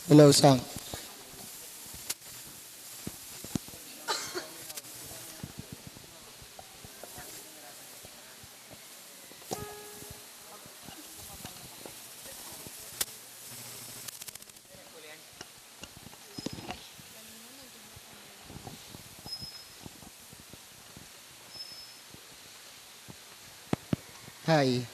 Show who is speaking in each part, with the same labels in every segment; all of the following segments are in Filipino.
Speaker 1: Hello, Sang. Hi.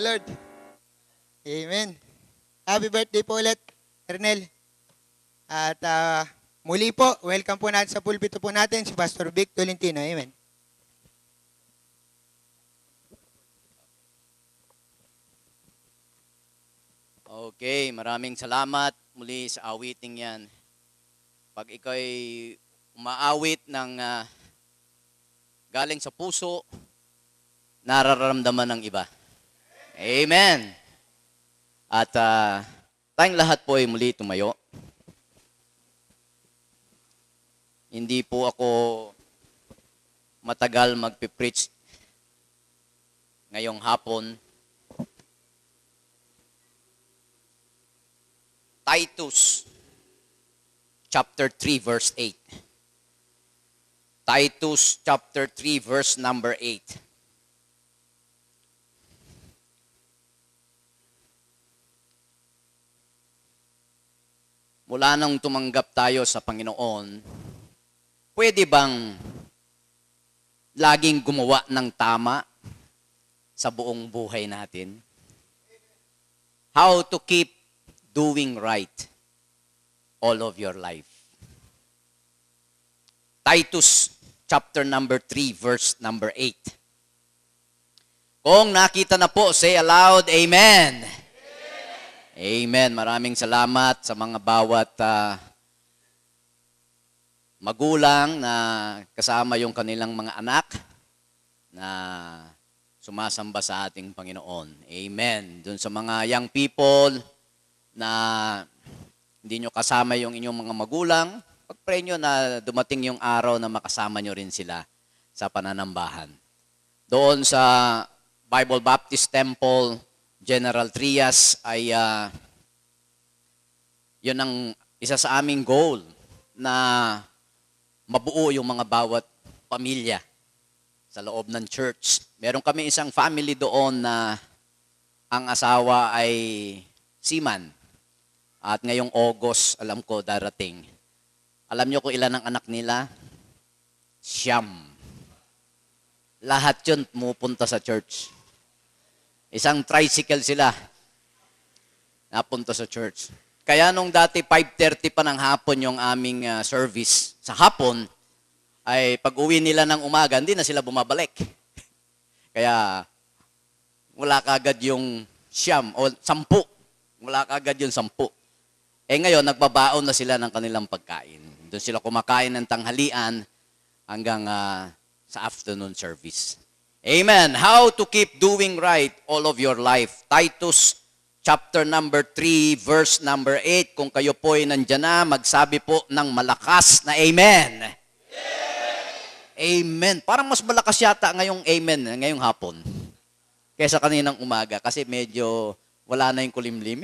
Speaker 1: Lord. Amen. Happy birthday po ulit, Ernel. At muli po, welcome po natin sa pulpito po natin, si Pastor Vic Tolentino. Amen.
Speaker 2: Okay, maraming salamat muli sa awiting yan. Pag ikaw'y umaawit ng galing sa puso, nararamdaman ng iba. Amen. At tayong lahat po ay muli tumayo. Hindi po ako matagal magpipreach ngayong hapon. Titus chapter 3 verse 8. Titus chapter 3 verse number 8. Mula nang tumanggap tayo sa Panginoon, pwede bang laging gumawa ng tama sa buong buhay natin? How to keep doing right all of your life. Titus chapter number 3 verse number 8. Kung nakita na po, say aloud, Amen. Amen. Maraming salamat sa mga bawat magulang na kasama yung kanilang mga anak na sumasamba sa ating Panginoon. Amen. Doon sa mga young people na hindi nyo kasama yung inyong mga magulang, pag-pray nyo na dumating yung araw na makasama nyo rin sila sa pananambahan. Doon sa Bible Baptist Temple, General Trias ay yun ang isa sa aming goal na mabuo yung mga bawat pamilya sa loob ng church. Meron kami isang family doon na ang asawa ay seaman. At ngayong August, alam ko, darating. Alam niyo kung ilan ang anak nila? 9. Lahat yun pumupunta sa church. Isang tricycle sila napunta sa church. Kaya nung dati 5:30 pa ng hapon yung aming service, sa hapon, ay pag-uwi nila ng umaga, hindi na sila bumabalik. Kaya wala kagad yung 9 o 10. Wala kagad yung 10. Ngayon, nagbabaon na sila ng kanilang pagkain. Doon sila kumakain ng tanghalian hanggang sa afternoon service. Amen. How to keep doing right all of your life. Titus chapter number 3, verse number 8. Kung kayo po ay nandyan na, magsabi po ng malakas na Amen. Amen. Parang mas malakas yata ngayong Amen, ngayong hapon, kaysa kaninang umaga. Kasi medyo wala na yung kulimlim.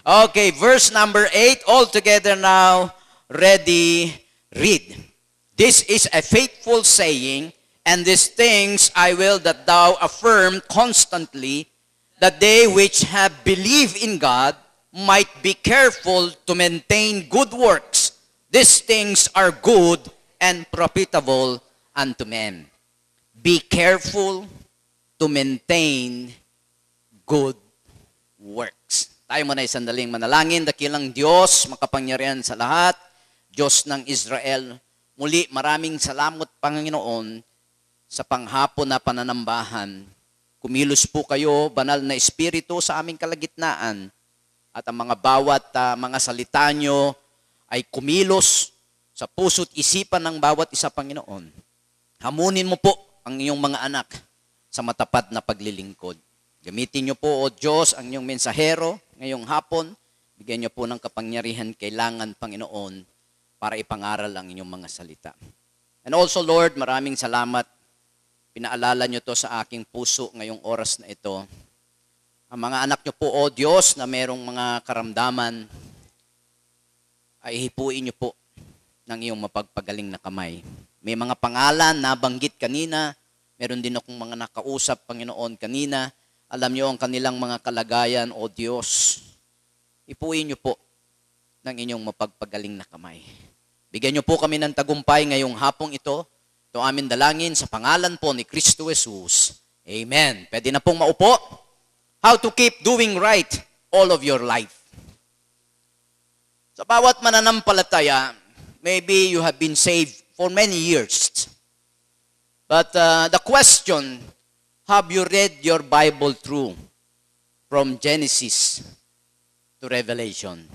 Speaker 2: Okay, verse number 8. All together now. Ready, read. This is a faithful saying, and these things I will that thou affirm constantly, that they which have believed in God might be careful to maintain good works. These things are good and profitable unto men. Be careful to maintain good works. Tayo muna sandaling manalangin. Dakilang Diyos, makapangyarihan sa lahat, Diyos ng Israel, muli maraming salamat, Panginoon, sa panghapon na pananambahan. Kumilos po kayo, banal na Espiritu, sa aming kalagitnaan. At ang mga bawat mga salita nyo ay kumilos sa puso't isipan ng bawat isa, Panginoon. Hamunin mo po ang iyong mga anak sa matapat na paglilingkod. Gamitin nyo po, O Diyos, ang iyong mensahero ngayong hapon. Bigyan nyo po ng kapangyarihan kailangan, Panginoon, para ipangaral ang inyong mga salita. And also, Lord, maraming salamat. Pinaalala nyo to sa aking puso ngayong oras na ito. Ang mga anak nyo po, O Diyos, na merong mga karamdaman, ay hipuin nyo po ng iyong mapagpagaling na kamay. May mga pangalan na banggit kanina, meron din akong mga nakausap, Panginoon, kanina. Alam nyo ang kanilang mga kalagayan, O Diyos. Hipuin nyo po ng inyong mapagpagaling na kamay. Bigyan nyo po kami ng tagumpay ngayong hapong ito. Ito amin dalangin sa pangalan po ni Kristo Jesus. Amen. Pwede na pong maupo. how to keep doing right all of your life. Sa bawat mananampalataya, maybe you have been saved for many years. But the question, have you read your Bible through from Genesis to Revelation?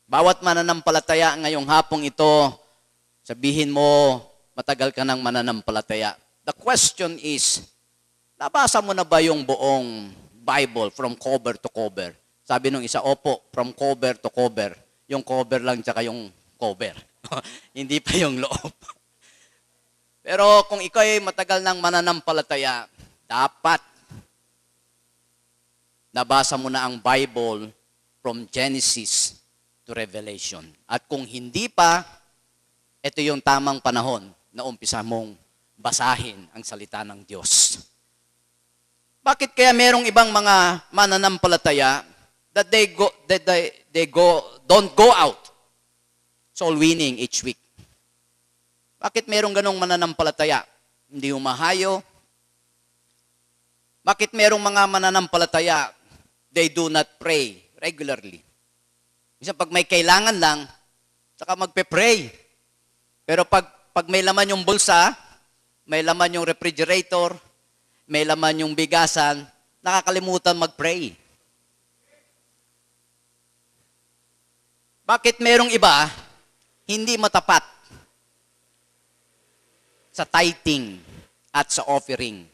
Speaker 2: Bawat mananampalataya ngayong hapong ito, sabihin mo, matagal ka ng mananampalataya. The question is, nabasa mo na ba yung buong Bible from cover to cover? Sabi nung isa, opo, from cover to cover. Yung cover lang tsaka yung cover. Hindi pa yung loob. Pero kung ikaw ay matagal ng mananampalataya, dapat nabasa mo na ang Bible from Genesis to Revelation. At kung hindi pa, ito yung tamang panahon na umpisa mong basahin ang salita ng Diyos. Bakit kaya merong ibang mga mananampalataya that don't go out soul winning each week? Bakit merong ganong mananampalataya? Hindi humahayo. Bakit merong mga mananampalataya, they do not pray regularly? Minsan pag may kailangan lang, saka magpe-pray. Pero pag may laman yung bulsa, may laman yung refrigerator, may laman yung bigasan, nakakalimutan mag-pray. Bakit merong iba, hindi matapat sa tithing at sa offering?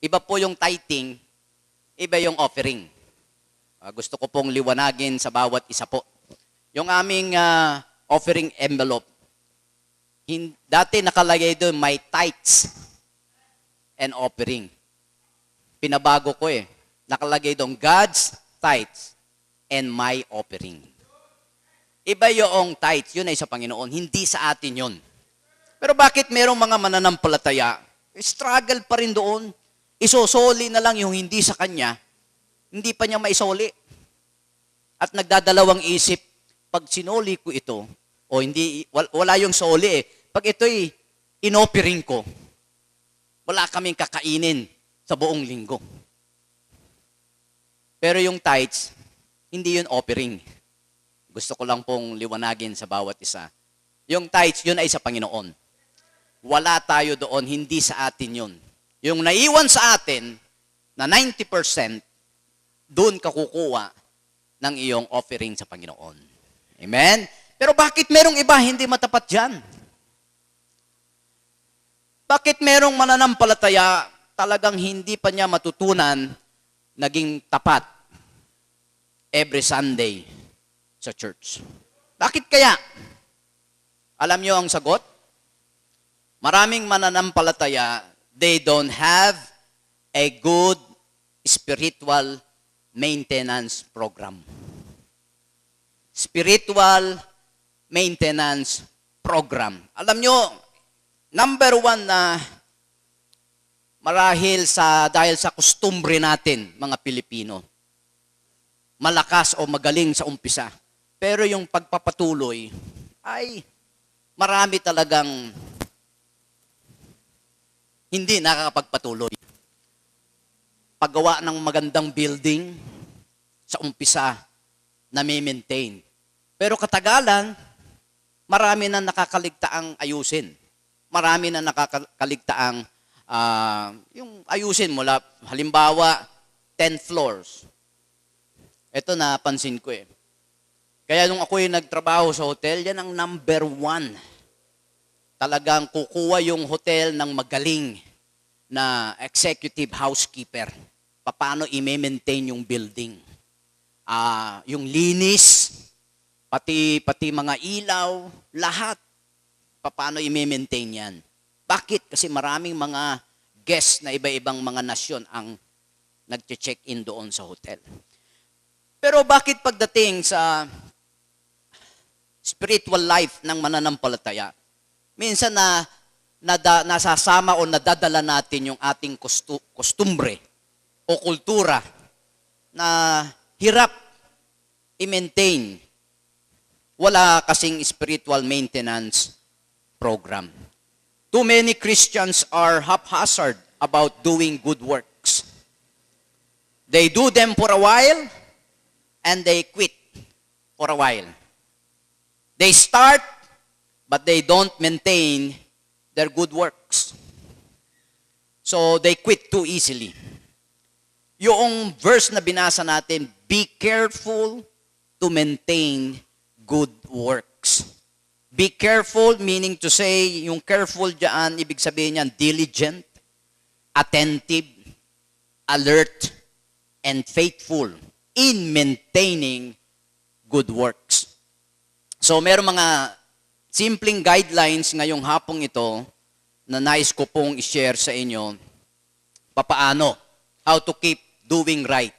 Speaker 2: Iba po yung tithing, iba yung offering. Gusto ko pong liwanagin sa bawat isa po. Yung aming offering envelope, dati nakalagay doon, may tithes and offering. Pinabago ko eh. Nakalagay doon, God's tithes and my offering. Iba yung tithes, yun ay sa Panginoon, hindi sa atin yun. Pero bakit merong mga mananampalataya, struggle pa rin doon, isosoli na lang yung hindi sa kanya, hindi pa niya maisoli. At nagdadalawang isip, pag sinoli ko ito, o hindi, wala yung soli eh. Pag ito'y inoffering ko, wala kaming kakainin sa buong linggo. Pero yung tithes, hindi yun offering. Gusto ko lang pong liwanagin sa bawat isa. Yung tithes, yun ay sa Panginoon. Wala tayo doon, hindi sa atin yun. Yung naiwan sa atin, na 90%, doon ka kukuha ng iyong offering sa Panginoon. Amen? Pero bakit merong iba hindi matapat dyan? Bakit merong mananampalataya talagang hindi pa niya matutunan naging tapat every Sunday sa church? Bakit kaya? Alam niyo ang sagot? Maraming mananampalataya, they don't have a good spiritual maintenance program. Spiritual maintenance program. Alam nyo, number one na marahil dahil sa kustumbre natin, mga Pilipino, malakas o magaling sa umpisa. Pero yung pagpapatuloy, ay marami talagang hindi nakakapagpatuloy. Paggawa ng magandang building, sa umpisa, na-maintain. Pero katagalan, marami na nakakaligtaang ayusin. Marami na nakakaligtaang yung ayusin mula, halimbawa, 10 floors. Ito napansin ko eh. Kaya nung ako'y nagtrabaho sa hotel, yan ang number one. Talagang kukuha yung hotel ng magaling na executive housekeeper. Paano i-maintain yung building. Yung linis, pati mga ilaw, lahat. Paano i-maintain yan. Bakit? Kasi maraming mga guests na iba-ibang mga nasyon ang nag-check-in doon sa hotel. Pero bakit pagdating sa spiritual life ng mananampalataya, minsan nasasama o nadadala natin yung ating kostumbre o kultura na hirap i-maintain. Wala kasing spiritual maintenance program. Too many Christians are haphazard about doing good works. They do them for a while, and they quit for a while. They start, but they don't maintain their good works. So they quit too easily. Yung verse na binasa natin, be careful to maintain good works. Be careful, meaning to say, yung careful dyan, ibig sabihin niyan, diligent, attentive, alert, and faithful in maintaining good works. So, meron mga simpleng guidelines ngayong hapong ito na nais ko pong i-share sa inyo papaano, how to keep doing right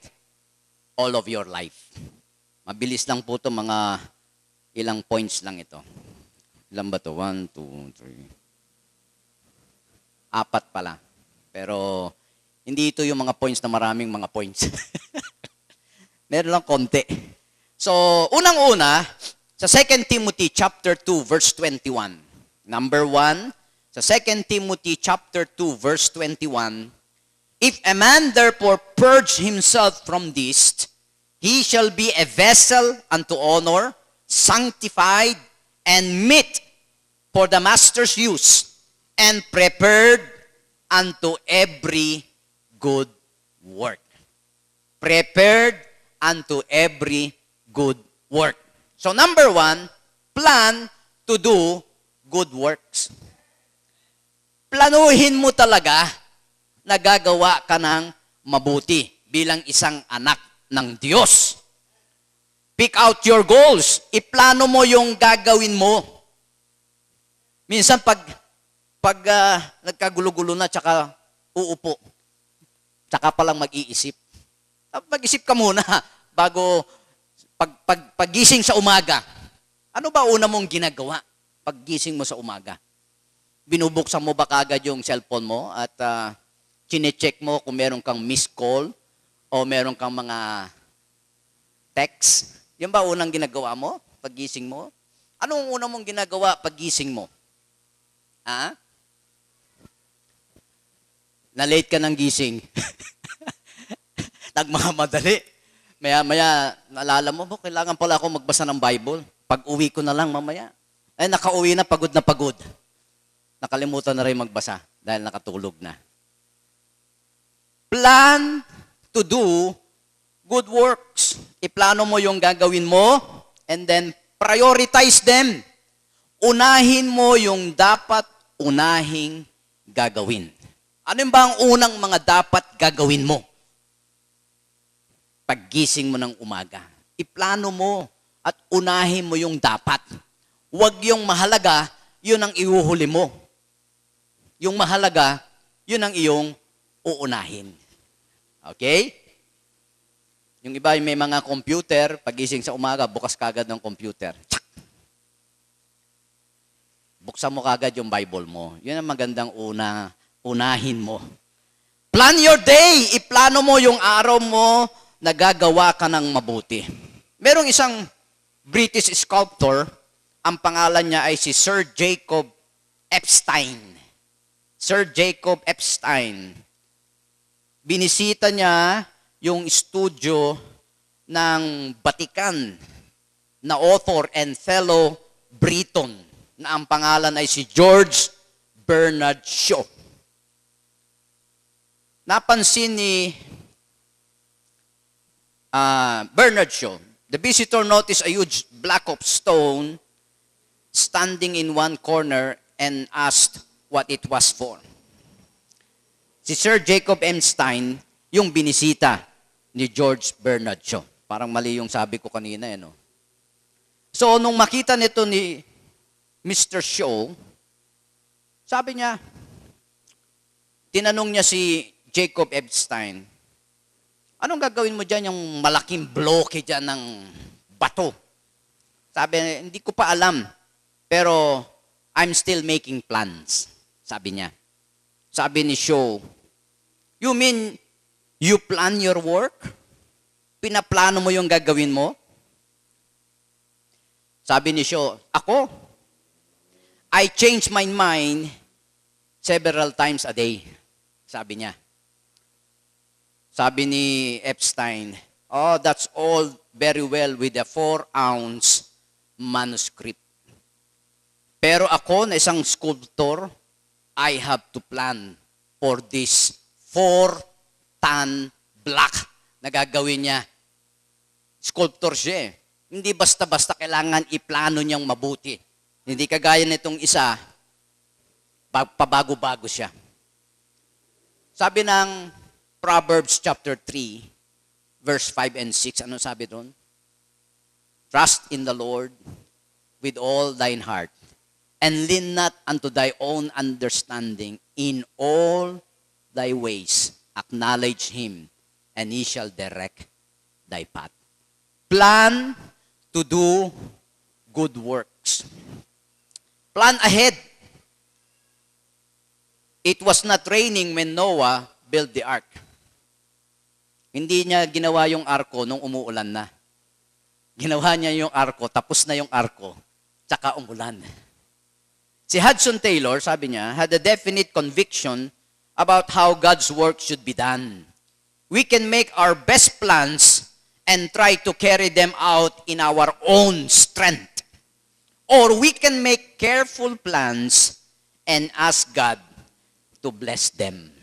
Speaker 2: all of your life. Mabilis lang po ito, mga ilang points lang ito. Ilan ba ito? 1, 2, 3. 4 pala. Pero, hindi ito yung mga points na maraming mga points. Meron lang konti. So, unang-una, sa 2 Timothy chapter 2, verse 21. Number 1, sa 2 Timothy chapter 2, verse 21, if a man therefore purge himself from this, he shall be a vessel unto honor, sanctified, and meet for the master's use, and prepared unto every good work. Prepared unto every good work. So number 1, plan to do good works. Planuhin mo talaga na gagawa ka ng mabuti bilang isang anak ng Diyos. Pick out your goals. Iplano mo yung gagawin mo. Minsan pag nagkagulo-gulo na tsaka uupo, tsaka palang mag-iisip. Mag-isip ka muna bago paggising sa umaga. Ano ba una mong ginagawa paggising mo sa umaga? Binubuksan mo ba kagad yung cellphone mo at chinecheck mo kung meron kang missed call o meron kang mga text? Yan ba unang ginagawa mo paggising mo? Anong unang mong ginagawa paggising mo? Ha? Na-late ka ng gising. Nagmamadali. Maya, naalala mo, kailangan pala ako magbasa ng Bible. Pag-uwi ko na lang mamaya. Ay, nakauwi na, pagod na pagod. Nakalimutan na rin magbasa dahil nakatulog na. Plan to do good works. Iplano mo yung gagawin mo and then prioritize them. Unahin mo yung dapat unahing gagawin. Ano ba ang unang mga dapat gagawin mo? Paggising mo ng umaga. Iplano mo at unahin mo yung dapat. Huwag yung mahalaga, yun ang ihuhuli mo. Yung mahalaga, yun ang iyong uunahin. Okay? Yung iba may mga computer, pagising sa umaga, bukas kagad ng computer. Tsak! Buksan mo kagad yung Bible mo. Yun ang magandang unahin mo. Plan your day. Iplano mo yung araw mo na gagawa ka ng mabuti. Merong isang British sculptor, ang pangalan niya ay si Sir Jacob Epstein. Sir Jacob Epstein. Binisita niya yung studio ng Vatican na author and fellow Briton na ang pangalan ay si George Bernard Shaw. Napansin ni Bernard Shaw, the visitor noticed a huge block of stone standing in one corner and asked what it was for. Si Sir Jacob Epstein, yung binisita ni George Bernard Shaw. Parang mali yung sabi ko kanina, no? So, nung makita nito ni Mr. Shaw, sabi niya, tinanong niya si Jacob Epstein, anong gagawin mo dyan yung malaking bloke dyan ng bato? Sabi, hindi ko pa alam, pero I'm still making plans, sabi niya. Sabi ni Shaw, you mean you plan your work? Pinaplano mo yung gagawin mo? Sabi ni Shaw, ako, I change my mind several times a day, sabi niya. Sabi ni Epstein, oh, that's all very well with a 4-ounce manuscript. Pero ako na isang sculptor, I have to plan for this 4-ton block na gagawin niya. Sculptor siya eh. Hindi basta-basta kailangan iplano niyang mabuti. Hindi kagaya nitong isa, pabago-bago siya. Sabi ng Proverbs chapter 3, verse 5 and 6, ano sabi doon? Trust in the Lord with all thine heart, and lean not unto thy own understanding. In all thy ways acknowledge him, and he shall direct thy path. Plan to do good works. Plan ahead. It was not raining when Noah built the ark. Hindi niya ginawa yung arko nung umuulan na. Ginawa niya yung arko, tapos na yung arko, tsaka umulan. Si Hudson Taylor, sabi niya, had a definite conviction about how God's work should be done. We can make our best plans and try to carry them out in our own strength. Or we can make careful plans and ask God to bless them.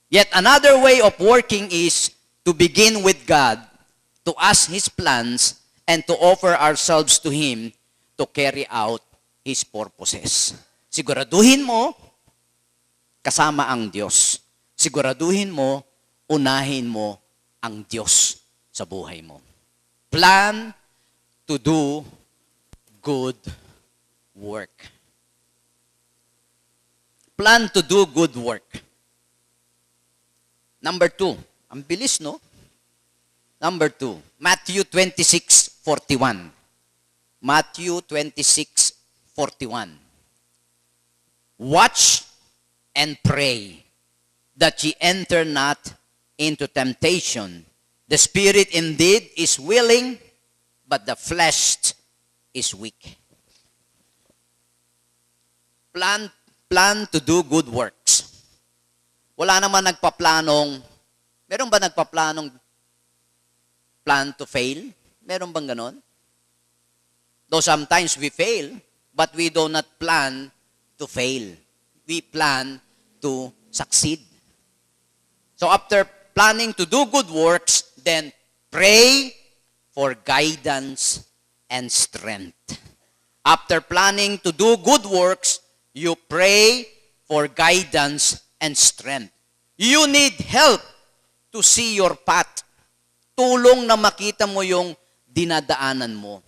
Speaker 2: Yet another way of working is to begin with God, to ask His plans, and to offer ourselves to Him to carry out His purposes. Siguraduhin mo, kasama ang Diyos. Siguraduhin mo, unahin mo ang Diyos sa buhay mo. Plan to do good work. Plan to do good work. Number 2. Ang bilis, no? Number 2. Matthew 26:41. Matthew 26:41. Watch and pray that ye enter not into temptation. The spirit indeed is willing, but the flesh is weak. Plan to do good works. Wala naman nagpaplanong, meron ba nagpaplanong plan to fail? Meron bang ganon? Though sometimes we fail, but we do not plan to fail. We plan to succeed. So after planning to do good works, then pray for guidance and strength. After planning to do good works, you pray for guidance and strength. You need help to see your path. Tulong na makita mo yung dinadaanan mo.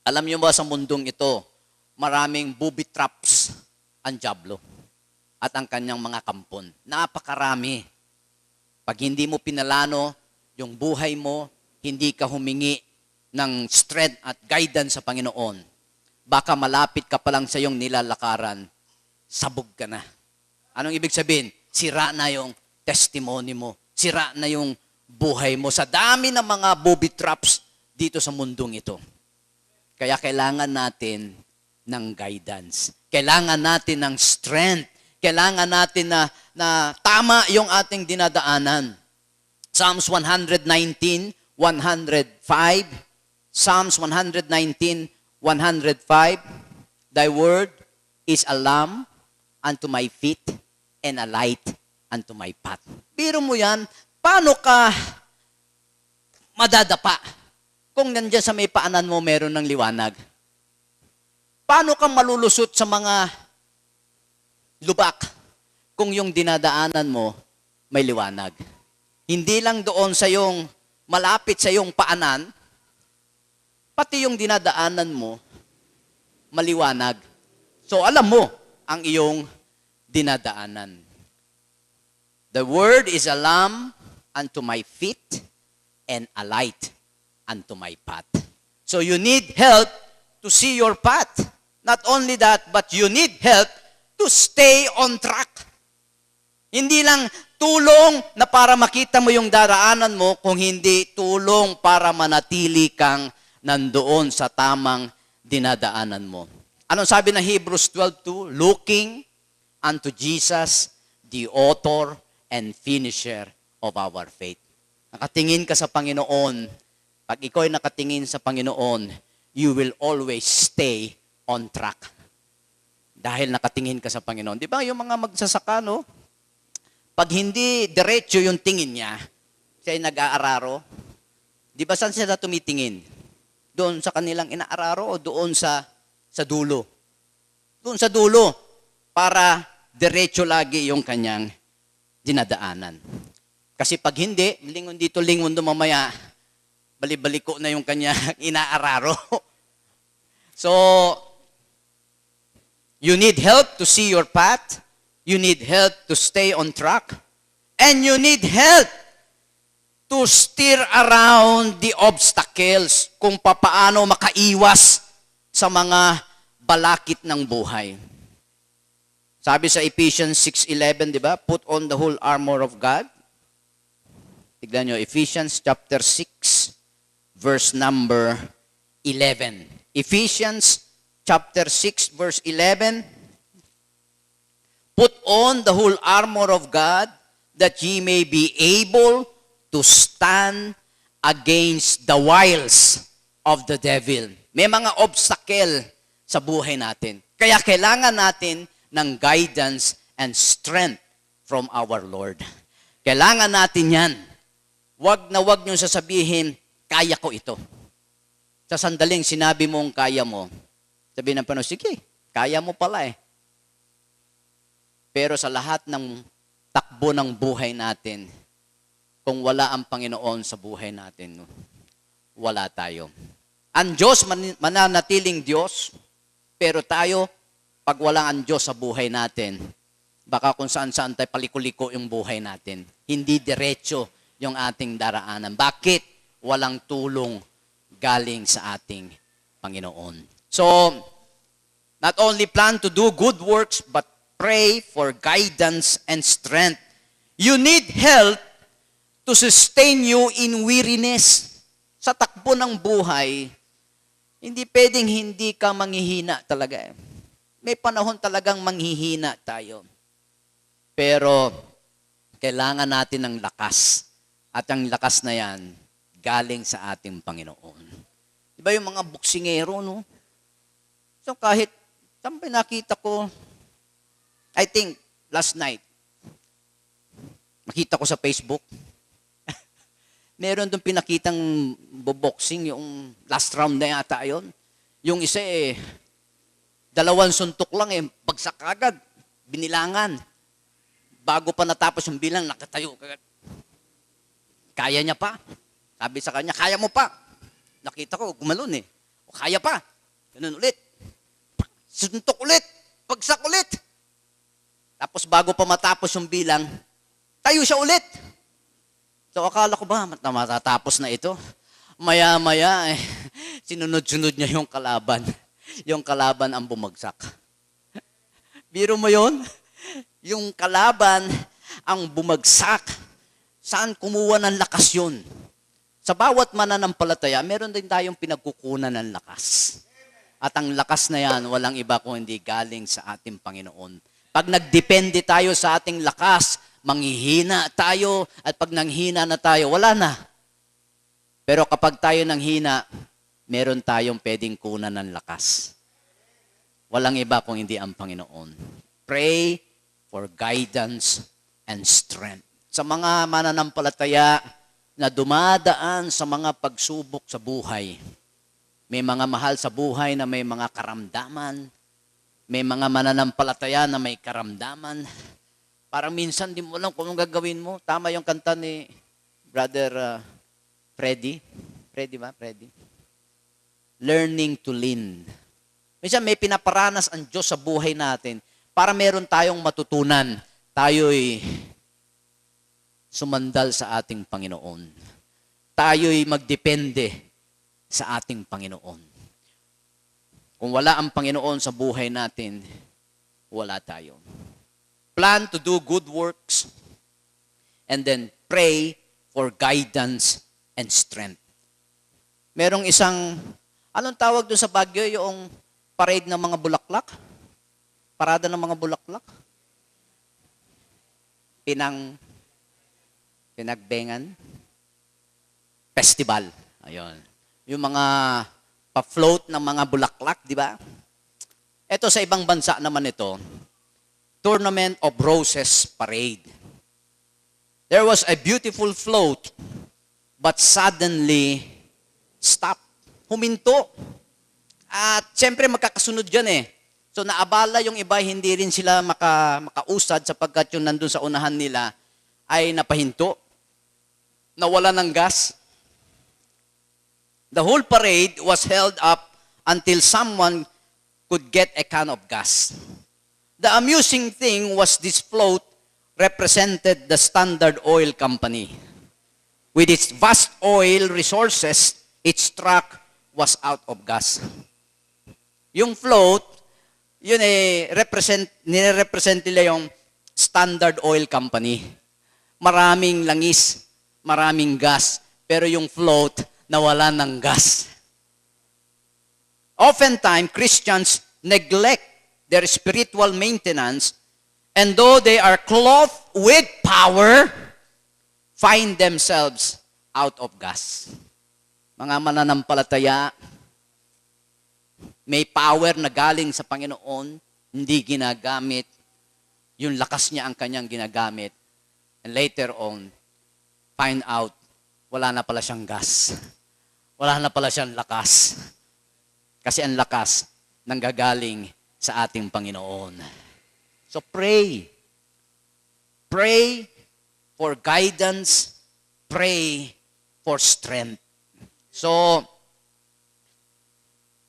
Speaker 2: Alam niyo ba sa mundong ito, maraming booby traps ang dyablo at ang kanyang mga kampon. Napakarami. Pag hindi mo pinalano yung buhay mo, hindi ka humingi ng strength at guidance sa Panginoon, baka malapit ka pa lang sa iyong nilalakaran, sabog ka na. Anong ibig sabihin? Sira na yung testimony mo. Sira na yung buhay mo. Sa dami ng mga booby traps dito sa mundong ito. Kaya kailangan natin ng guidance. Kailangan natin ng strength. Kailangan natin na tama yung ating dinadaanan. Psalms 119, 105. Psalms 119, 105. Thy word is a lamp unto my feet and a light unto my path. Biro mo yan, paano ka madadapa kung nandiyan sa may paanan mo meron ng liwanag? Paano ka malulusot sa mga lubak kung yung dinadaanan mo may liwanag? Hindi lang doon sa yung malapit sa yung paanan, pati yung dinadaanan mo maliwanag. So alam mo ang iyong dinadaanan. The word is a lamp unto my feet and a light unto my path. So you need help to see your path. Not only that, but you need help to stay on track. Hindi lang tulong na para makita mo yung daraanan mo, kung hindi tulong para manatili kang nandoon sa tamang dinadaanan mo. Anong sabi ng Hebrews 12:2? Looking unto Jesus, the author and finisher of our faith. Nakatingin ka sa Panginoon. Pag ikaw ay nakatingin sa Panginoon, you will always stay on track. Dahil nakatingin ka sa Panginoon. Di ba yung mga magsasaka, no? Pag hindi diretso yung tingin niya, siya ay nag-aararo. Di ba saan sila tumitingin? Doon sa kanilang inaararo o doon sa dulo? Doon sa dulo. Para diretso lagi yung kanyang dinadaanan. Kasi pag hindi, lingon dito, lingon doon mamaya, bali-baliko na yung kanyang inaararo. So, you need help to see your path. You need help to stay on track. And you need help to steer around the obstacles kung papaano makaiwas sa mga balakid ng buhay. Sabi sa Ephesians 6:11, di ba? Put on the whole armor of God. Tignan nyo, Ephesians chapter 6, verse number 11. Ephesians chapter 6, verse 11. Put on the whole armor of God, that ye may be able to stand against the wiles of the devil. May mga obstacle sa buhay natin. Kaya kailangan natin ng guidance and strength from our Lord. Kailangan natin yan. Wag na wag niyong sasabihin, kaya ko ito. Sa sandaling sinabi mong kaya mo, sabihin ng Panginoon, sige, kaya mo pala eh. Pero sa lahat ng takbo ng buhay natin, kung wala ang Panginoon sa buhay natin, wala tayo. Ang Diyos, mananatiling Diyos, pero tayo, pag wala ang Diyos sa buhay natin, baka kung saan-saan tayo paliko-liko yung buhay natin. Hindi diretso yung ating daraanan. Bakit? Walang tulong galing sa ating Panginoon. So, not only plan to do good works, but pray for guidance and strength. You need help to sustain you in weariness. Sa takbo ng buhay, hindi pwedeng hindi ka manghihina talaga. May panahon talagang manghihina tayo. Pero, kailangan natin ng lakas. At ang lakas na yan, galing sa ating Panginoon. Diba yung mga buksingero, no? So kahit, saan nakita ko, I think, last night, nakita ko sa Facebook, meron doon pinakitang boxing, yung last round na yata yun. Yung isa dalawang suntok lang bagsak agad, binilangan. Bago pa natapos yung bilang, nakatayo agad. Kaya niya pa. Sabi sa kanya, kaya mo pa. Nakita ko, gumalon O kaya pa. Ganun ulit. Suntok ulit. Pagsak ulit. Tapos bago pa matapos yung bilang, tayo siya ulit. So akala ko ba, matatapos na ito? Maya-maya, sinunod-sunod niya yung kalaban. Yung kalaban ang bumagsak. Biro mo yun? Yung kalaban ang bumagsak. Saan kumuha ng lakas yun? Sa bawat mananampalataya, meron din tayong pinagkukunan ng lakas. At ang lakas na yan, walang iba kung hindi galing sa ating Panginoon. Pag nagdepende tayo sa ating lakas, manghihina tayo, at pag nanghina na tayo, wala na. Pero kapag tayo nanghina, meron tayong pwedeng kunan ng lakas. Walang iba kung hindi ang Panginoon. Pray for guidance and strength. Sa mga mananampalataya na dumadaan sa mga pagsubok sa buhay, may mga mahal sa buhay na may mga karamdaman, may mga mananampalataya na may karamdaman. Parang minsan di mo alam kung anong gagawin mo. Tama yung kanta ni Brother Freddy. Freddy ba? Freddy. Learning to lean. Minsan may pinaparanas ang Diyos sa buhay natin para meron tayong matutunan. Tayo'y sumandal sa ating Panginoon. Tayo'y magdepende sa ating Panginoon. Kung wala ang Panginoon sa buhay natin, wala tayo. Plan to do good works and then pray for guidance and strength. Merong isang, anong tawag doon sa Baguio, yung parade ng mga bulaklak? Parada ng mga bulaklak? Pinagbengan? Festival. Ayun. Yung mga pa-float ng mga bulaklak, di ba? Ito sa ibang bansa naman ito, Tournament of Roses Parade. There was a beautiful float, but suddenly stopped. Huminto. At siyempre magkakasunod yan eh. So naabala yung iba, hindi rin sila makausad sapagkat yung nandun sa unahan nila ay napahinto. Nawala ng gas. The whole parade was held up until someone could get a can of gas. The amusing thing was this float represented the Standard Oil Company. With its vast oil resources, its truck was out of gas. Yung float, yun nire-represent nila yung Standard Oil Company. Maraming langis, maraming gas, pero yung float, nawala ng gas. Oftentimes, Christians neglect their spiritual maintenance, and though they are clothed with power, find themselves out of gas. Mga mananampalataya, may power na galing sa Panginoon, hindi ginagamit, yung lakas niya ang kanyang ginagamit, and later on, find out, wala na pala siyang gas. Wala na pala siyang lakas. Kasi ang lakas nanggagaling sa ating Panginoon. So pray. Pray for guidance. Pray for strength. So,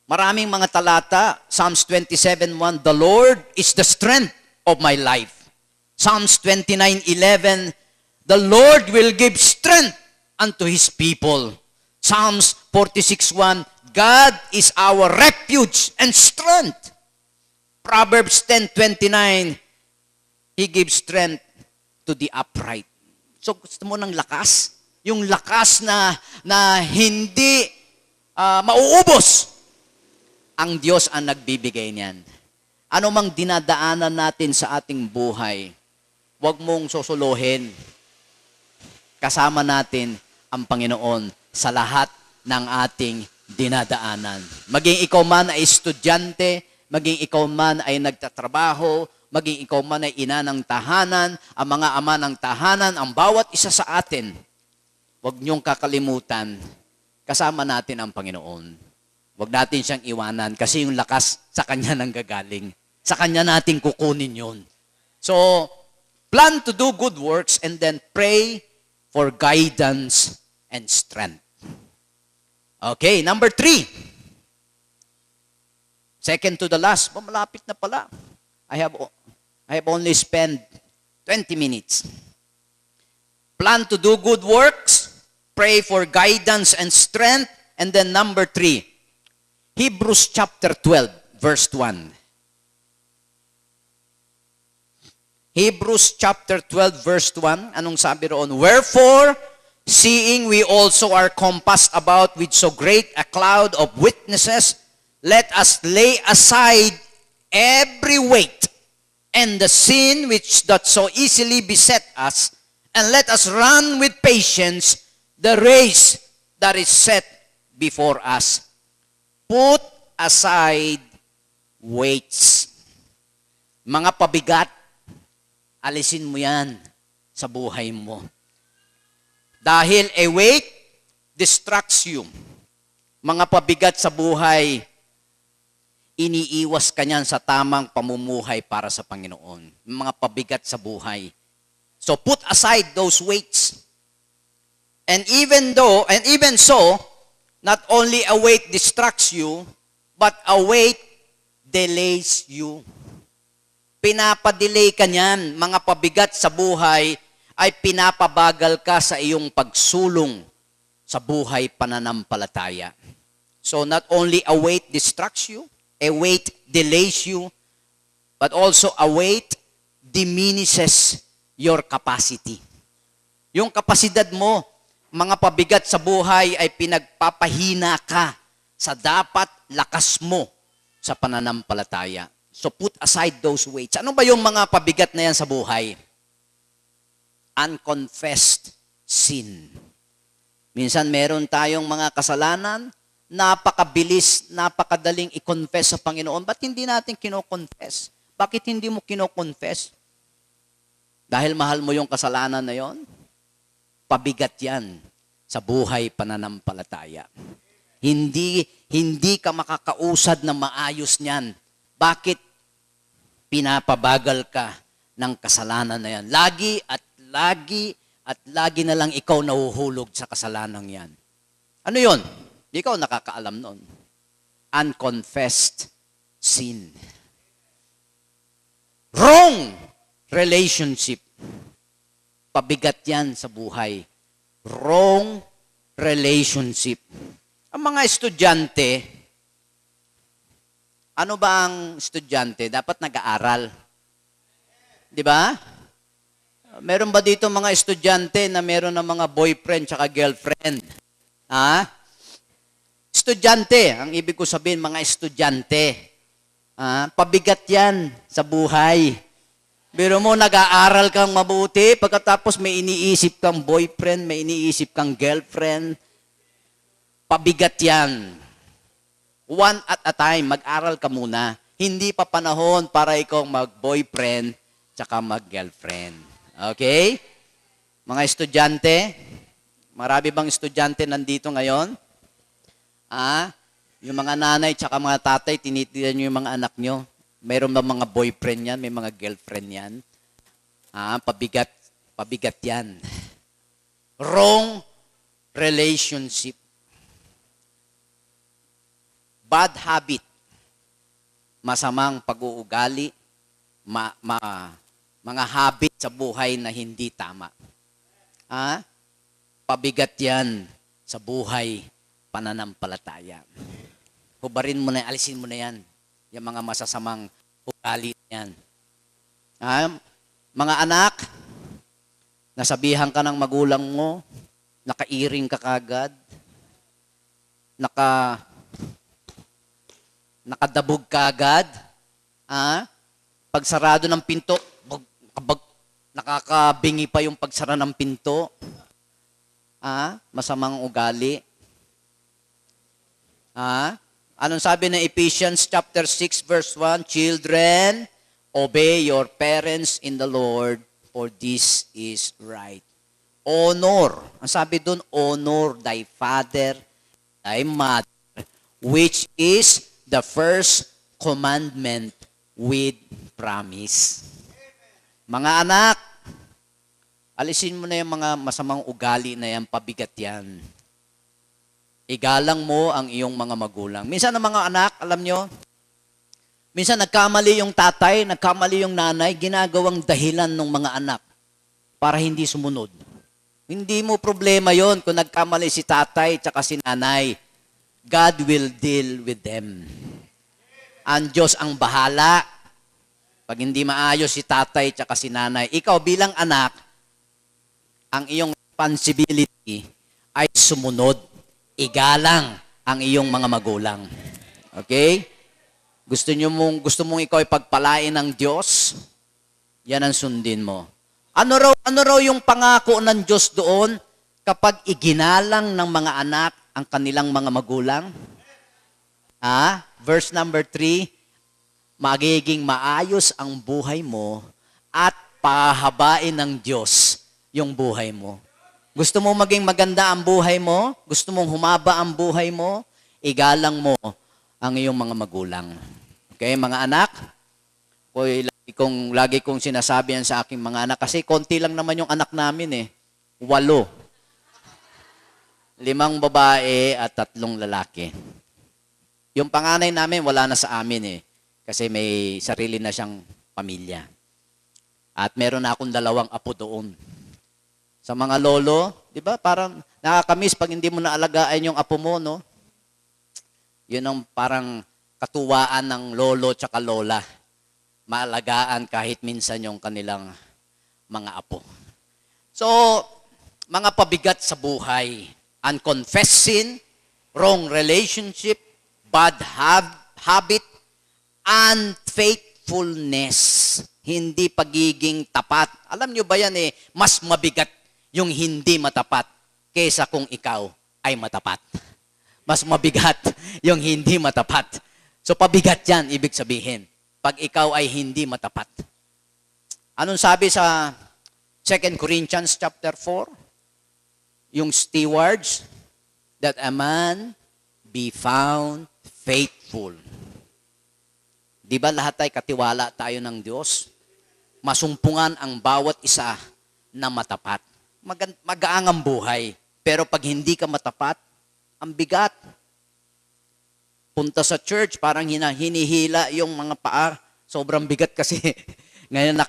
Speaker 2: maraming mga talata. Psalms 27:1, the Lord is the strength of my life. Psalms 29:11, the Lord will give strength unto His people. Psalms 46:1, God is our refuge and strength. Proverbs 10:29, He gives strength to the upright. So gusto mo ng lakas? Yung lakas na hindi mauubos. Ang Diyos ang nagbibigay niyan. Ano mang dinadaanan natin sa ating buhay, huwag mong susuluhin. Kasama natin ang Panginoon sa lahat ng ating dinadaanan. Maging ikaw man ay estudyante, maging ikaw man ay nagtatrabaho, maging ikaw man ay ina ng tahanan, ang mga ama ng tahanan, ang bawat isa sa atin, huwag niyong kakalimutan, kasama natin ang Panginoon. Huwag natin siyang iwanan kasi yung lakas sa Kanya nanggagaling. Sa Kanya natin kukunin yun. So, plan to do good works and then pray for guidance and strength. Okay, number 3. Second to the last. Malapit na pala. I have only spent 20 minutes. Plan to do good works, pray for guidance and strength, and then number 3, Hebrews chapter 12, verse 1. Hebrews chapter 12, verse 1. Anong sabi roon? Wherefore, seeing we also are compassed about with so great a cloud of witnesses, let us lay aside every weight and the sin which doth so easily beset us, and let us run with patience the race that is set before us. Put aside weights. Mga pabigat, alisin mo yan sa buhay mo. Dahil a weight distracts you. Mga pabigat sa buhay, iniiwas ka niyan sa tamang pamumuhay para sa Panginoon. Mga pabigat sa buhay. So put aside those weights. And even so, not only a weight distracts you, but a weight delays you. Pinapadelay ka niyan. Mga pabigat sa buhay ay pinapabagal ka sa iyong pagsulong sa buhay pananampalataya. So not only a weight distracts you, a weight delays you, but also a weight diminishes your capacity. Yung kapasidad mo, mga pabigat sa buhay ay pinagpapahina ka sa dapat lakas mo sa pananampalataya. So put aside those weights. Ano ba yung mga pabigat na yan sa buhay? Unconfessed sin. Minsan meron tayong mga kasalanan, napakabilis, napakadaling i-confess sa Panginoon. Ba't hindi natin kino-confess? Bakit hindi mo kino-confess? Dahil mahal mo yung kasalanan na yon? Pabigat yan sa buhay pananampalataya. Hindi ka makakausad na maayos niyan. Bakit pinapabagal ka ng kasalanan na yan? Lagi na lang ikaw nahuhulog sa kasalanan yan. Ano yon? Ikaw nakakaalam nun. Unconfessed sin. Wrong relationship. Pabigat yan sa buhay. Wrong relationship. Ang mga estudyante, ano ba ang estudyante? Dapat nag-aaral. Di ba? Meron ba dito mga estudyante na meron ng mga boyfriend tsaka girlfriend? Ha? Estudyante, ang ibig ko sabihin, mga estudyante. Pabigat yan sa buhay. Pero mo, nag-aaral kang mabuti, pagkatapos may iniisip kang boyfriend, may iniisip kang girlfriend. Pabigat yan. One at a time, mag-aral ka muna. Hindi pa panahon para ikaw mag-boyfriend tsaka mag-girlfriend. Okay? Mga estudyante, marami bang estudyante nandito ngayon? Yung mga nanay tsaka mga tatay, tinitiran nyo yung mga anak nyo. Mayroon ba mga boyfriend yan? May mga girlfriend yan? Pabigat yan. Wrong relationship. Bad habit. Masamang pag-uugali. Mga habit sa buhay na hindi tama. Pabigat yan sa buhay pananampalataya. Hubarin mo na, alisin mo na yan. Yung mga masasamang ugali yan. Mga anak, nasabihan ka ng magulang mo, nakairing ka kagad, nakadabog kagad, pagsarado ng pinto, nakakabingi pa yung pagsara ng pinto, masamang ugali. Anong sabi ng Ephesians chapter 6 verse 1? Children, obey your parents in the Lord, for this is right. Honor. Ang sabi doon, honor thy father, thy mother, which is the first commandment with promise. Mga anak, alisin mo na yung mga masamang ugali na yan, pabigat yan. Igalang mo ang iyong mga magulang. Minsan ang mga anak, alam nyo, minsan nagkamali yung tatay, nagkamali yung nanay, ginagawang dahilan ng mga anak para hindi sumunod. Hindi mo problema yon kung nagkamali si tatay at si nanay. God will deal with them. Ang Diyos ang bahala. Pag hindi maayos si tatay at si nanay, ikaw bilang anak, ang iyong responsibility ay sumunod. Igalang ang iyong mga magulang. Okay? Gusto mong ikaw ay pagpalain ng Diyos? Yan ang sundin mo. Ano raw yung pangako ng Diyos doon kapag iginalang ng mga anak ang kanilang mga magulang? Verse number 3, magiging maayos ang buhay mo at pahabain ng Diyos yung buhay mo. Gusto mo maging maganda ang buhay mo? Gusto mong humaba ang buhay mo? Igalang mo ang iyong mga magulang. Okay, mga anak? Lagi kong sinasabi yan sa aking mga anak kasi konti lang naman yung anak namin 8. 5 babae at 3 lalaki. Yung panganay namin wala na sa amin kasi may sarili na siyang pamilya. At meron na akong 2 apo doon. Sa mga lolo, di ba? Parang nakakamiss pag hindi mo naalagaan yung apo mo, no? Yun ang parang katuwaan ng lolo tsaka lola. Maalagaan kahit minsan yung kanilang mga apo. So, mga pabigat sa buhay. Unconfessed sin, wrong relationship, bad habit, unfaithfulness. Hindi pagiging tapat. Alam nyo ba yan mas mabigat yung hindi matapat kaysa kung ikaw ay matapat. Mas mabigat yung hindi matapat. So pabigat yan, ibig sabihin, pag ikaw ay hindi matapat. Anong sabi sa 2 Corinthians chapter 4? Yung stewards, that a man be found faithful. Di ba lahat ay katiwala tayo ng Diyos? Masumpungan ang bawat isa na matapat. Magaang ang buhay. Pero pag hindi ka matapat, ang bigat. Punta sa church, parang hinihila yung mga paa. Sobrang bigat kasi ngayon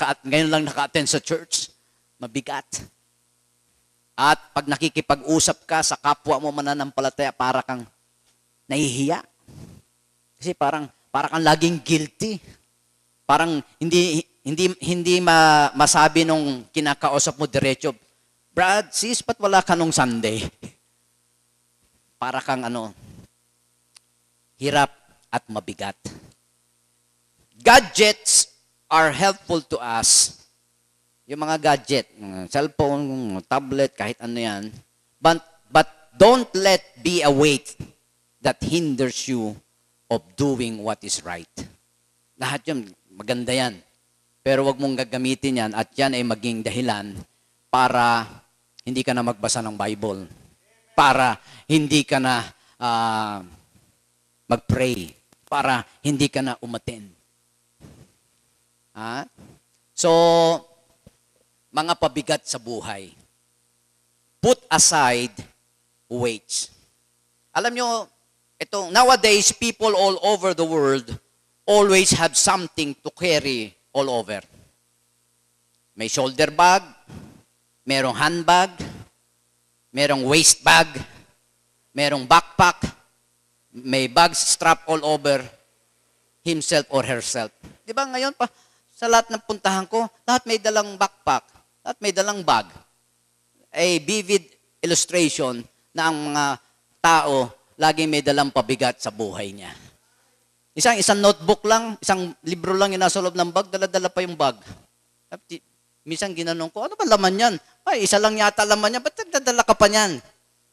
Speaker 2: lang naka-attend sa church. Mabigat. At pag nakikipag-usap ka sa kapwa mo mananampalataya, para kang nahihiya. Kasi parang kang laging guilty. Parang hindi masabi nung kinakausap mo diretso, Brad, sis, ba't wala ka nung Sunday? Para kang hirap at mabigat. Gadgets are helpful to us. Yung mga gadget, cellphone, tablet, kahit ano yan. But don't let be a weight that hinders you of doing what is right. Lahat yun, maganda yan. Pero wag mong gagamitin yan at yan ay maging dahilan para hindi ka na magbasa ng Bible. Para hindi ka na mag-pray. Para hindi ka na umattend. So, mga pabigat sa buhay. Put aside weights. Alam nyo, nowadays, people all over the world always have something to carry all over. May shoulder bag, merong handbag, merong waist bag, merong backpack, may bag strap all over himself or herself. Di ba ngayon pa, sa lahat ng puntahan ko, lahat may dalang backpack, lahat may dalang bag. A vivid illustration na ang mga tao laging may dalang pabigat sa buhay niya. Isang notebook lang, isang libro lang yung nasa loob ng bag, dala-dala pa yung bag. Minsan ginanong ko, ano ba laman yan? Ay, isa lang yata laman yan, ba't nagdadala ka pa niyan?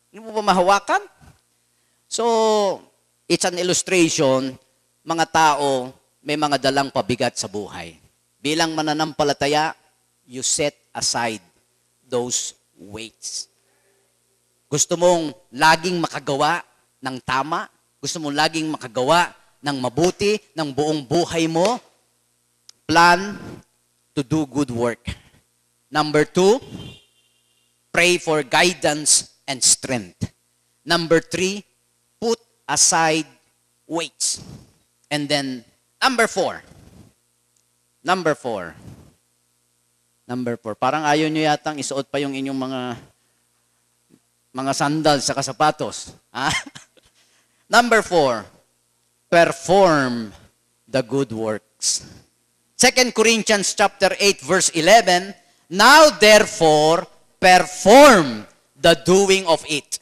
Speaker 2: Hindi mo ba mahawakan? So, it's an illustration, mga tao may mga dalang pabigat sa buhay. Bilang mananampalataya, you set aside those weights. Gusto mong laging makagawa ng tama? Gusto mong laging makagawa ng mabuti ng buong buhay mo? Plan to do good work. Number 2, pray for guidance and strength. Number 3, put aside weights. And then, number 4, parang ayaw nyo yatang isuot pa yung inyong mga sandals sa sapatos. Number 4, perform the good works. 2 Corinthians chapter 8 verse 11, now therefore perform the doing of it,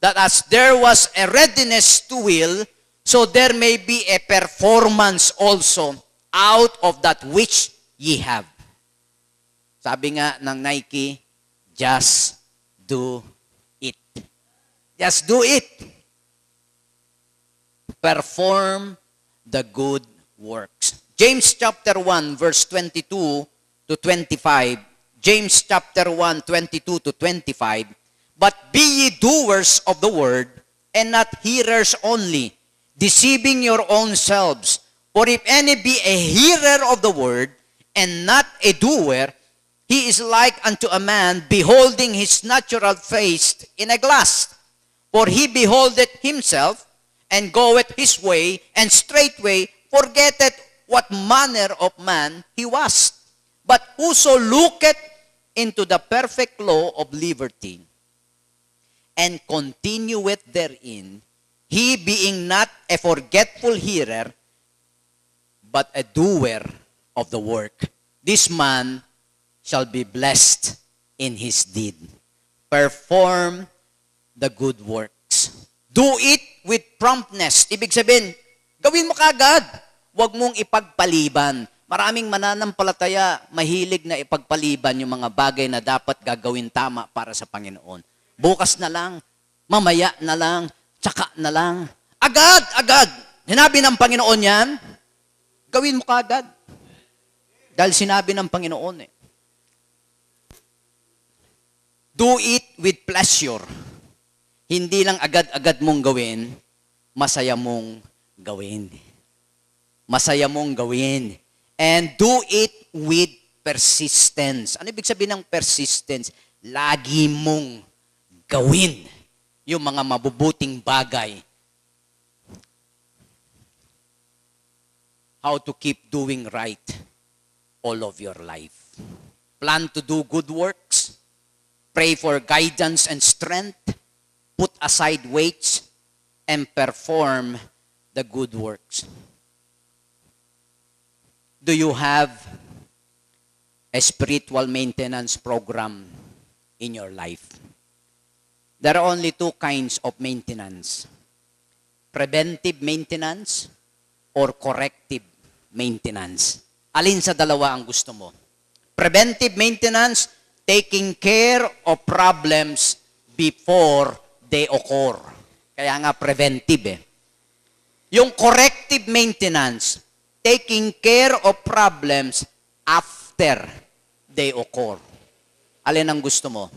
Speaker 2: that as there was a readiness to will, so there may be a performance also out of that which ye have. Sabi nga ng Nike, just do it. Just do it. Perform the good works. James chapter 1 verse 22 to 25. James chapter 1, 22 to 25. But be ye doers of the word, and not hearers only, deceiving your own selves. For if any be a hearer of the word, and not a doer, he is like unto a man beholding his natural face in a glass. For he beholdeth himself, and goeth his way, and straightway forgetteth what manner of man he was. But whoso looketh into the perfect law of liberty, and continueth therein, he being not a forgetful hearer, but a doer of the work, this man shall be blessed in his deed. Perform the good works. Do it with promptness. Ibig sabihin, gawin mo kaagad. Huwag mong ipagpaliban. Maraming mananampalataya, mahilig na ipagpaliban yung mga bagay na dapat gagawin tama para sa Panginoon. Bukas na lang, mamaya na lang, tsaka na lang. Agad! Sinabi ng Panginoon yan, gawin mo kaagad. Dahil sinabi ng Panginoon eh. Do it with pleasure. Hindi lang agad-agad mong gawin, masaya mong gawin. Masaya mong gawin. And do it with persistence. Ano ibig sabihin ng persistence? Lagi mong gawin yung mga mabubuting bagay. How to keep doing right all of your life. Plan to do good works. Pray for guidance and strength. Put aside weights and perform the good works. Do you have a spiritual maintenance program in your life? There are only two kinds of maintenance. Preventive maintenance or corrective maintenance. Alin sa dalawa ang gusto mo? Preventive maintenance, taking care of problems before they occur. Kaya nga preventive eh. Yung corrective maintenance, taking care of problems after they occur. Alin ang gusto mo?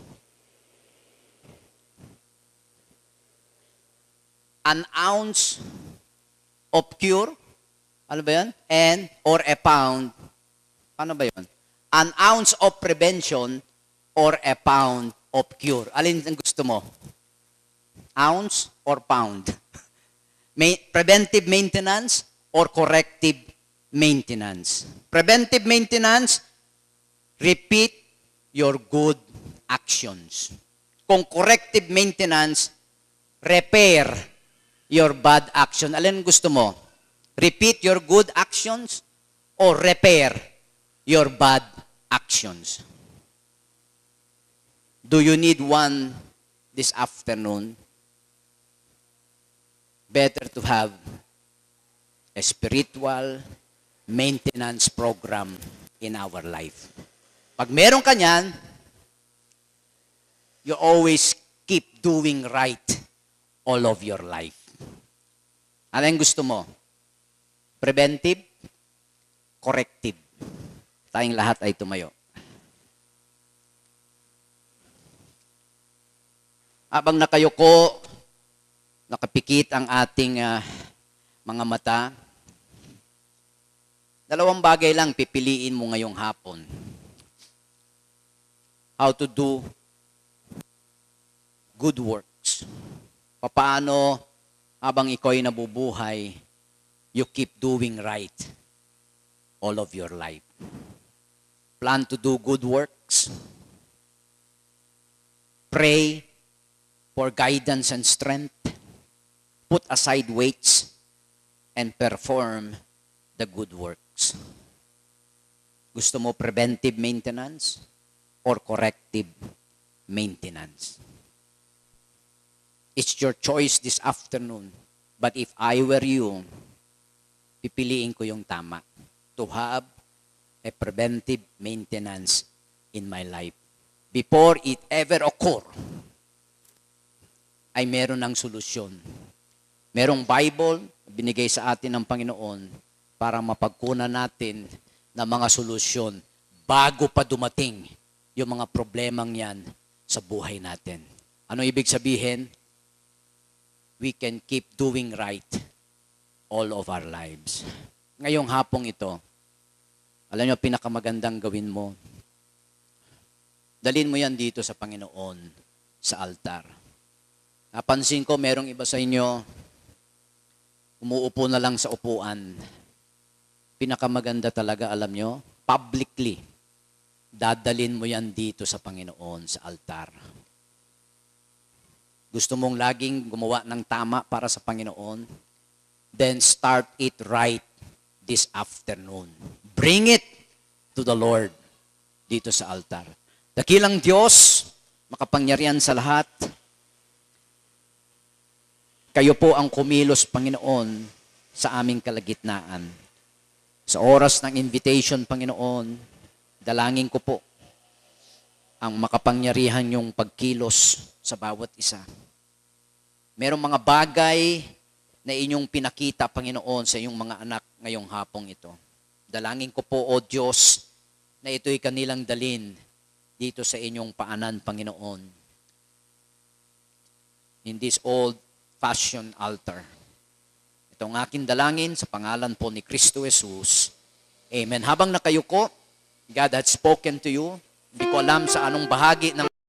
Speaker 2: An ounce of cure, ano ba yan? Or a pound, ano ba yun? An ounce of prevention or a pound of cure. Alin ang gusto mo? Ounce or pound? Preventive maintenance or corrective maintenance? Preventive maintenance, repeat your good actions. Kung corrective maintenance, repair your bad action. Alin gusto mo? Repeat your good actions or repair your bad actions? Do you need one this afternoon? Better to have a spiritual maintenance program in our life. Pag meron ka niyan, you always keep doing right all of your life. Ano yung gusto mo? Preventive, corrective. Tayong lahat ay tumayo. Habang nakayuko, nakapikit ang ating mga mata, dalawang bagay lang pipiliin mo ngayong hapon. How to do good works. Paano habang ikaw ay nabubuhay, you keep doing right all of your life. Plan to do good works. Pray for guidance and strength. Put aside weights and perform the good works. Gusto mo preventive maintenance or corrective maintenance? It's your choice this afternoon. But if I were you, pipiliin ko yung tama. To have a preventive maintenance in my life. Before it ever occur, ay meron ng solusyon. Merong Bible, binigay sa atin ng Panginoon para mapagkunan natin ng mga solusyon bago pa dumating yung mga problemang yan sa buhay natin. Ano ibig sabihin? We can keep doing right all of our lives. Ngayong hapong ito, alam nyo, pinakamagandang gawin mo, dalhin mo yan dito sa Panginoon, sa altar. Napansin ko, merong iba sa inyo, umuupo na lang sa upuan. Pinakamaganda talaga, alam nyo, publicly, dadalhin mo yan dito sa Panginoon, sa altar. Gusto mong laging gumawa ng tama para sa Panginoon? Then start it right this afternoon. Bring it to the Lord dito sa altar. Dakilang Diyos, makapangyarihan sa lahat, kayo po ang kumilos, Panginoon, sa aming kalagitnaan. Sa oras ng invitation, Panginoon, dalangin ko po ang makapangyarihan yung pagkilos sa bawat isa. Merong mga bagay na inyong pinakita, Panginoon, sa inyong mga anak ngayong hapong ito. Dalangin ko po, O Diyos, na ito'y kanilang dalin dito sa inyong paanan, Panginoon. In this old-fashioned altar. Ito ang aking dalangin sa pangalan po ni Kristo Jesus. Amen. Habang nakayuko, God had spoken to you. Hindi ko alam sa anong bahagi ng